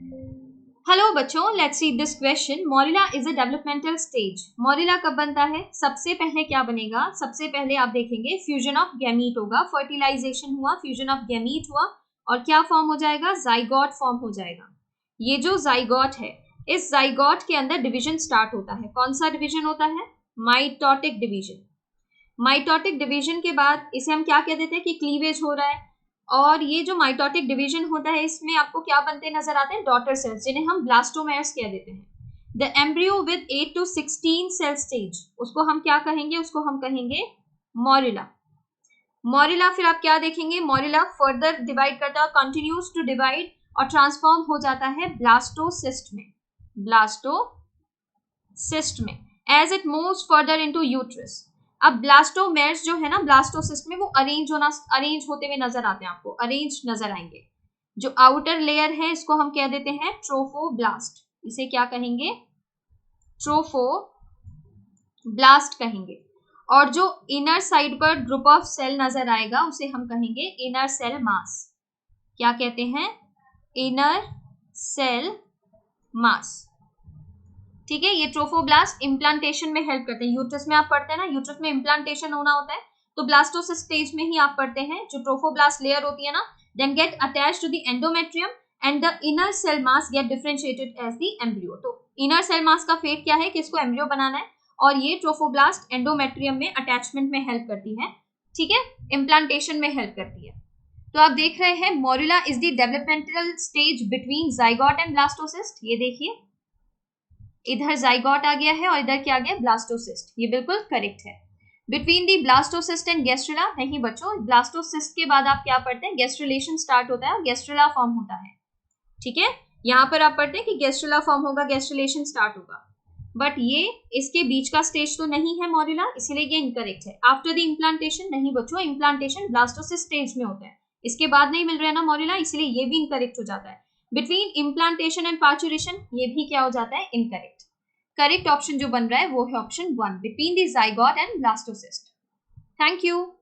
Hello बच्चों, let's read this question. Morula is a developmental stage. Morula कब बनता है? सबसे पहले क्या बनेगा? सबसे पहले आप देखेंगे फ्यूजन ऑफ गैमीट होगा, फर्टिलाइजेशन हुआ, फ्यूजन ऑफ गैमीट हुआ और क्या फॉर्म हो जाएगा? जाइगोट फॉर्म हो जाएगा। ये जो जाइगोट है, इस जाइगोट के अंदर डिवीजन स्टार्ट होता है। कौन सा डिवीजन होता है? Mitotic division. माइटोटिक डिवीजन के बाद इसे हम क्या कह देते हैं कि क्लीवेज हो रहा है। और ये जो माइटोटिक डिवीजन होता है, इसमें आपको क्या बनते नजर आते हैं? डॉटर सेल्स, जिन्हें हम ब्लास्टोमेर्स कह देते हैं। The embryo with 8 to 16 cell stage, उसको हम क्या कहेंगे? उसको हम कहेंगे मोरिला। मोरिला फिर आप क्या देखेंगे? मोरिला फर्दर डिवाइड करता है, कंटिन्यूज टू डिवाइड और ट्रांसफॉर्म हो जाता है ब्लास्टोसिस्ट में। ब्लास्टोसिस्ट में as it moves further into uterus. अब ब्लास्टोमेर्स जो है ना, ब्लास्टोसिस्ट में वो अरेंज होते हुए नजर आते हैं, आपको अरेंज नजर आएंगे। जो आउटर लेयर है इसको हम कह देते हैं ट्रोफोब्लास्ट। इसे क्या कहेंगे? ट्रोफोब्लास्ट कहेंगे। और जो इनर साइड पर ग्रुप ऑफ सेल नजर आएगा उसे हम कहेंगे इनर सेल मास। क्या कहते हैं? Inner cell mass. ठीक है, ये ट्रोफोब्लास्ट इम्प्लांटेशन में हेल्प करते हैं। यूट्रस में आप पढ़ते हैं ना, यूट्रस में इम्प्लांटेशन होना होता है, तो ब्लास्टोसिस स्टेज में ही आप पढ़ते हैं। जो ट्रोफोब्लास्ट लेयर होती है ना, then get attached to the endometrium and the inner cell mass get differentiated as the embryo. तो इनर सेल मास का फेट क्या है कि इसको एम्ब्रियो बनाना है, और ये ट्रोफोब्लास्ट एंडोमेट्रियम में अटैचमेंट में हेल्प करती है। ठीक है, इम्प्लांटेशन में हेल्प करती है। तो आप देख रहे हैं morula is the developmental stage between zygote and blastocyst. ये देखिए, इधर जाइगोट आ गया है और इधर क्या आ गया? ब्लास्टोसिस्ट। ये बिल्कुल करेक्ट है। Between the blastocyst and gastrula नहीं बच्चों, ब्लास्टोसिस्ट के बाद आप क्या पढ़ते हैं? गैस्ट्रुलेशन स्टार्ट होता है और गैस्ट्रुला फॉर्म होता है। ठीक है, यहाँ पर आप पढ़ते हैं कि गैस्ट्रुला फॉर्म होगा, गैस्ट्रुलेशन स्टार्ट होगा, बट ये इसके बीच का स्टेज तो नहीं है मोरिला, इसीलिए ये इनकरेक्ट है। आफ्टर द इम्प्लांटेशन नहीं बच्चों, इम्प्लांटेशन ब्लास्टोसिस्ट स्टेज में होता है, इसके बाद नहीं मिल रहा है ना मोरिला, इसलिए ये भी इनकरेक्ट हो जाता है। बिटवीन इम्प्लांटेशन एंड पार्चुरेशन, ये भी क्या हो जाता है? इनकरेक्ट। करेक्ट ऑप्शन जो बन रहा है वो है option 1, between the zygote and blastocyst. Thank you.